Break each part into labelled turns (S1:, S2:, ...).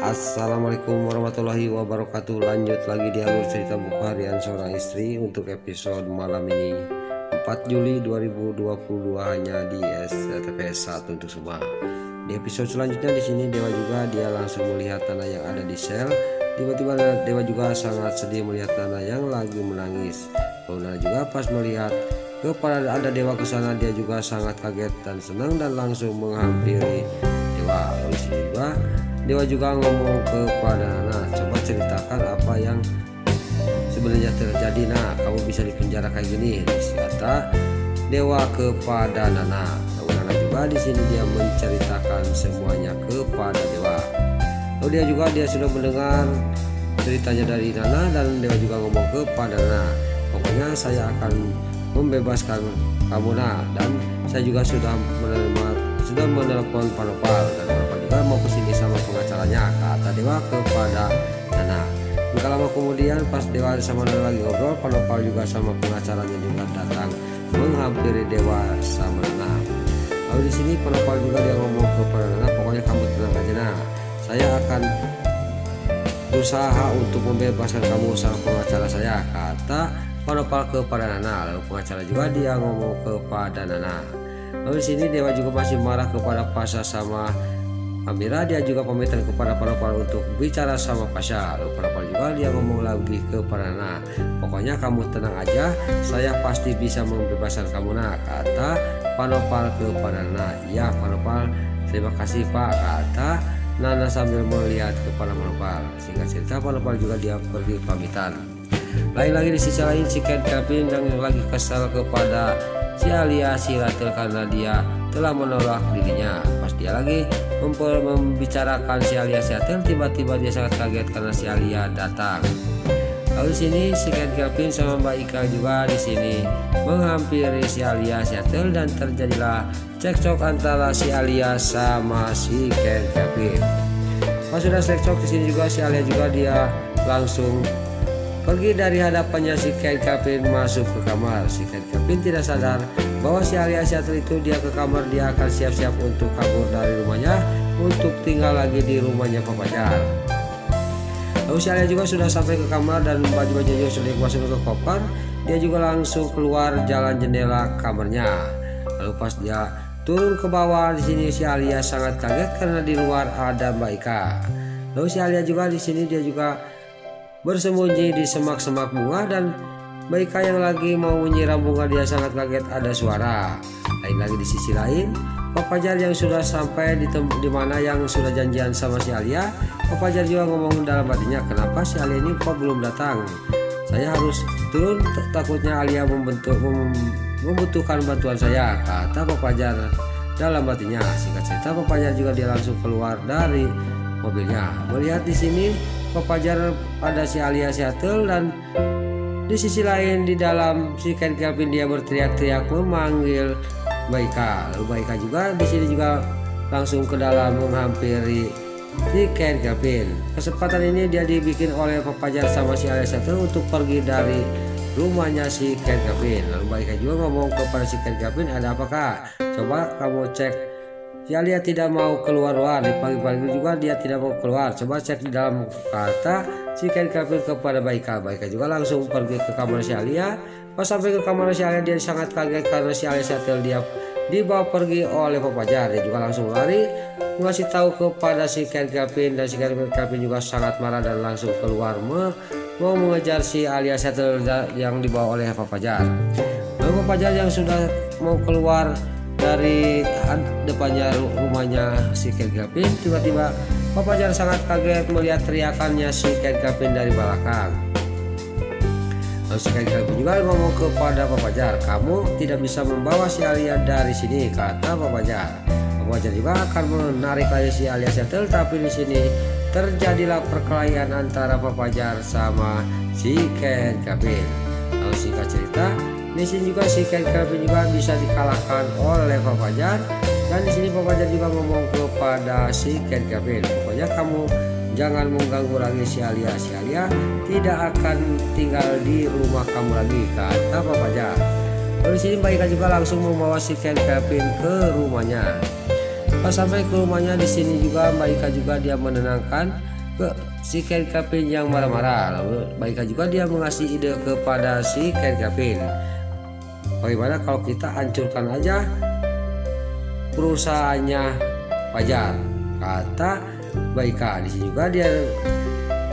S1: Assalamualaikum warahmatullahi wabarakatuh. Lanjut lagi di alur cerita buku harian seorang istri untuk episode malam ini 4 Juli 2022 hanya di STPS 1 untuk semua. Di episode selanjutnya di sini Dewa juga dia langsung melihat Nana yang ada di sel. Tiba-tiba Dewa juga sangat sedih melihat Nana yang lagi menangis. Nana juga pas melihat kepada ada Dewa ke sana, dia juga sangat kaget dan senang dan langsung menghampiri Dewa. Lalu di sini juga Dewa juga ngomong kepada Nana, coba ceritakan apa yang sebenarnya terjadi. Nah, kamu bisa dipenjara kayak gini, kata Dewa kepada Nana. Lalu Nana juga di sini dia menceritakan semuanya kepada Dewa. Lalu dia sudah mendengar ceritanya dari Nana dan Dewa juga ngomong kepada Nana, pokoknya saya akan membebaskan kamu Nana, dan saya juga sudah menelepon Panopal dan Panopal juga mau kesini sama pengacaranya, kata Dewa kepada Nana. Gak lama kemudian pas Dewa sama Nana lagi ngobrol, Panopal juga sama pengacaranya juga datang menghampiri Dewa sama Nana. Lalu di sini Panopal juga dia ngomong kepada Nana, pokoknya kamu tenang aja Nana, saya akan berusaha untuk membebaskan kamu sama pengacara saya, kata Panopal kepada Nana. Lalu pengacara juga dia ngomong kepada Nana. Lalu di sini Dewa juga masih marah kepada Pasha sama Amira, dia juga pamitan kepada Panopal untuk bicara sama Pasha. Lalu Panopal juga dia ngomong lagi kepada Nana, pokoknya kamu tenang aja, saya pasti bisa membebaskan kamu Nana, kata Panopal kepada Nana. Ya Panopal, terima kasih Pak, kata Nana sambil melihat kepada Panopal. Singkat cerita Panopal juga dia pergi pamitan. Lain lagi di sisi lain si Ken Kevin yang lagi kesal kepada si Alia si Ratel karena dia telah menolak dirinya. Pas dia lagi membicarakan si Alia si Ratel, tiba-tiba dia sangat kaget karena si Alia datang. Lalu di sini si Ken Kevin sama Mbak Ika juga di sini menghampiri si Alia si Ratel dan terjadilah cekcok antara si Alia sama si Ken Kevin. Pas sudah cekcok di sini juga si Alia juga dia langsung pergi dari hadapannya si Ken Kevin masuk ke kamar. Si Ken Kevin tidak sadar bahwa si Alia Seattle itu dia ke kamar, dia akan siap-siap untuk kabur dari rumahnya untuk tinggal lagi di rumahnya Pak Pajar. Lalu si Alia juga sudah sampai ke kamar dan baju-bajunya sudah masuk ke koper. Dia juga langsung keluar jalan jendela kamarnya. Lalu pas dia turun ke bawah di sini si Alia sangat kaget karena di luar ada Mbak Ika. Lalu si Alia juga di sini dia juga bersembunyi di semak-semak bunga dan Mbak Ika yang lagi mau menyiram bunga dia sangat kaget ada suara. Lain lagi di sisi lain Pak Pajar yang sudah sampai di mana yang sudah janjian sama si Alia. Pak Pajar juga ngomong dalam hatinya, kenapa si Alia ini kok belum datang? Saya harus turun, takutnya Alia membutuhkan bantuan saya, kata Pak Pajar dalam hatinya. Singkat cerita Pak Pajar juga dia langsung keluar dari mobilnya. Melihat di sini Pak Pajar ada si Alia Seattle dan di sisi lain di dalam si Ken Kevin dia berteriak-teriak memanggil Mbak Ika. Lalu Mbak Ika juga di sini juga langsung ke dalam menghampiri si Ken Kevin. Kesempatan ini dia dibikin oleh Pak Pajar sama si Alia Seattle untuk pergi dari rumahnya si Ken Kevin. Lalu Mbak Ika juga ngomong kepada si Ken Kevin, ada apa Kak? Coba kamu cek. Si Alia tidak mau keluar, di pagi-pagi juga dia tidak mau keluar. Coba cek di dalam, kata si Ken Kevin kepada Mbak Ika. Mbak Ika juga langsung pergi ke kamar si Alia. Pas sampai ke kamar si Alia dia sangat kaget karena si Alia Seattle dia dibawa pergi oleh Pak Pajar. Dia juga langsung lari ngasih tahu kepada si Ken Kevin dan si Ken Kevin juga sangat marah dan langsung keluar mau mengejar si Alia Seattle yang dibawa oleh Pak Pajar. Lalu Pak Pajar yang sudah mau keluar dari depannya rumahnya si Ken Kevin, tiba-tiba Pak Pajar sangat kaget melihat teriakannya si Ken Kevin dari belakang. Lalu si Ken Kevin juga ngomong kepada Pak Pajar, kamu tidak bisa membawa si Alia dari sini, kata Pak Pajar. Pak Pajar juga akan menarik lagi si Alia Seattle, tapi di sini terjadilah perkelahian antara Pak Pajar sama si Ken Kevin. Lalu singkat cerita, di sini juga si Ken Kevin juga bisa dikalahkan oleh Pak Pajar dan di sini Pak Pajar juga ngomong kepada si Ken Kevin, pokoknya kamu jangan mengganggu lagi si Alia. Si Alia tidak akan tinggal di rumah kamu lagi, kata Pak Pajar. Lalu di sini Mbak Ika juga langsung membawa si Ken Kevin ke rumahnya. Pas sampai ke rumahnya di sini juga Mbak Ika juga dia menenangkan ke si Ken Kevin yang marah-marah. Lalu Baika juga dia mengasih ide kepada si Ken Kevin, bagaimana kalau kita hancurkan aja perusahaannya Fajar, kata Baika. Di sini juga dia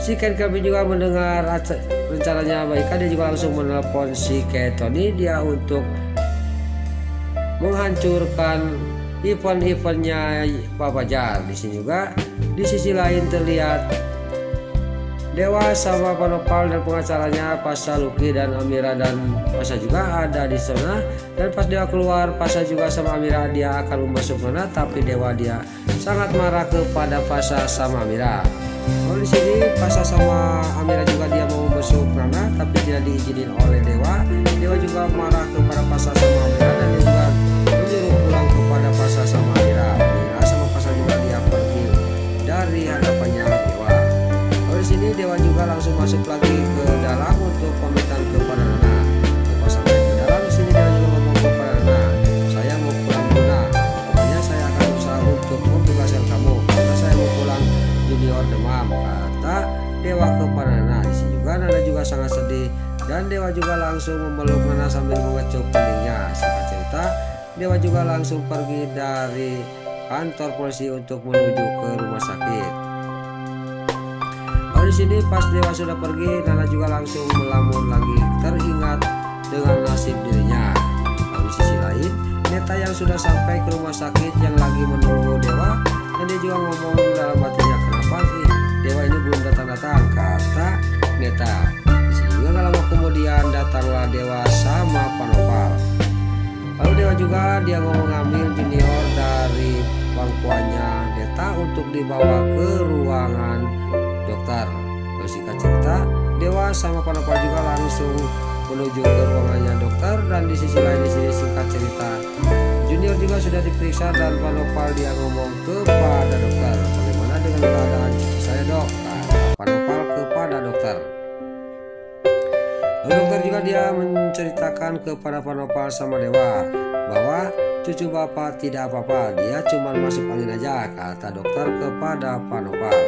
S1: si Ken Kevin juga mendengar rencananya Baika, dia juga langsung menelpon si Tony dia untuk menghancurkan event-eventnya Pak Fajar. Di sini juga di sisi lain terlihat Dewa sama Pak Nopal dan pengacaranya Pasha, Lucky dan Amira, dan Pasha juga ada di sana. Dan pas Dewa keluar, Pasha juga sama Amira dia akan masuk mana, tapi Dewa dia sangat marah kepada Pasha sama Amira. Lalu di sini Pasha sama Amira juga dia mau masuk mana, tapi tidak diizinin oleh Dewa. Dewa juga marah kepada Pasha sama Amira dan dia juga menyuruh pulang kepada Pasha sama Amira. Amira sama Pasha juga dia pergi dari hadapannya Dewa. Lalu di sini Dewa juga langsung masuk lagi ke dalam untuk pamitan kepada Nana. Pas sampai ke dalam di sini Dewa juga ngomong kepada Nana, saya mau pulang dulu Nana. Pokoknya saya akan usaha untuk membebaskan kamu karena saya mau pulang junior demam, kata Dewa kepada Nana. Di sini juga Nana juga sangat sedih dan Dewa juga langsung memeluk Nana sambil mengecup keningnya. Singkat cerita, Dewa juga langsung pergi dari kantor polisi untuk menuju ke rumah sakit. Lalu di sini pas Dewa sudah pergi, Nana juga langsung melamun lagi, teringat dengan nasib dirinya. Lalu di sisi lain, Neta yang sudah sampai ke rumah sakit yang lagi menunggu Dewa, dan dia juga ngomong dalam hatinya, kenapa sih Dewa ini belum datang-datang, kata Neta. Di sini juga gak lama kemudian datanglah Dewa sama Pak Nopal. Lalu Dewa juga dia ngomong ngambil junior dari bangkuannya Neta untuk dibawa ke ruangan dokter. Singkat cerita, Dewa sama Pak Nopal juga langsung menuju ke ruangannya dokter, dan di sisi lain di sini singkat cerita junior juga sudah diperiksa dan Pak Nopal dia ngomong kepada dokter, bagaimana dengan keadaan cucu saya dok, kata Pak Nopal kepada dokter. Lalu dokter juga dia menceritakan kepada Pak Nopal sama Dewa bahwa cucu bapak tidak apa-apa, dia cuma masuk angin aja, kata dokter kepada Pak Nopal.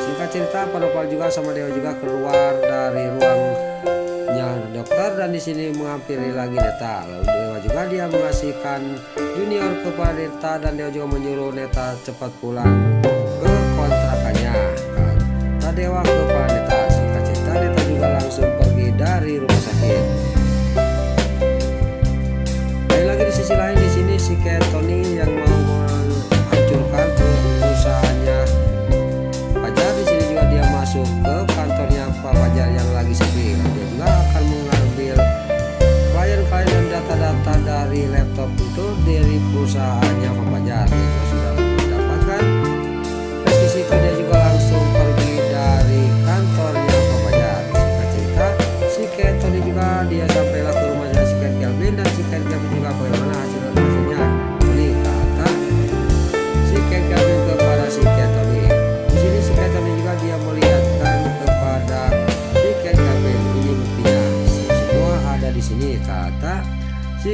S1: Singkat cerita, Pak Nopal juga sama Dewa juga keluar dari ruangnya dokter dan di sini menghampiri lagi Neta. Lalu Dewa juga dia mengasihkan junior kepada Neta dan Dewa juga menyuruh Neta cepat pulang ke kontrakannya, kata Dewa kepada Neta. Singkat cerita, Neta juga langsung pergi dari rumah sakit. Lain lagi di sisi lain di sini si Tony yang mau menghancurkan perusahaannya Fajar. Di sini juga dia masuk ke kantornya Pak Fajar yang lagi sepi. Dia juga akan mengambil klien-klien dan data-data dari laptop itu dari perusahaannya Pak Fajar. Dia juga sudah mendapatkan. Terus di situ dia juga langsung pergi dari kantornya Pak Fajar. Singkat cerita, si Tony juga dia sampailah ke rumahnya si Ken Kevin, dan si Ken Kevin juga bagaimana hasilnya. Ini kata si Ken Kevin kepada si Tony. Di sini si Tony juga dia melihatkan kepada si Ken Kevin, ini buktinya semua ada di sini, kata si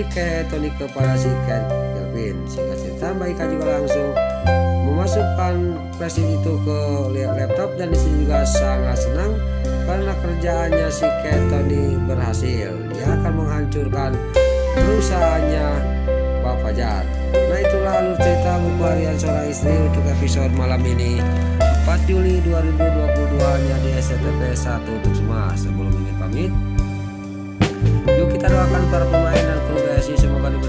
S1: Tony kepada si Ken Kevin. Singkat cerita, Baika juga langsung memasukkan flash itu ke laptop dan di sini juga sangat senang karena kerjaannya si Tony berhasil. Dia akan menghancurkan perusahaannya Pak Fajar. Nah itulah alur cerita buku harian seorang istri untuk episode malam ini 4 Juli 2022 hanya di SCTV 1 untuk semua. Sebelum ini pamit, yuk kita doakan para pemain dan kru PSI semoga diberi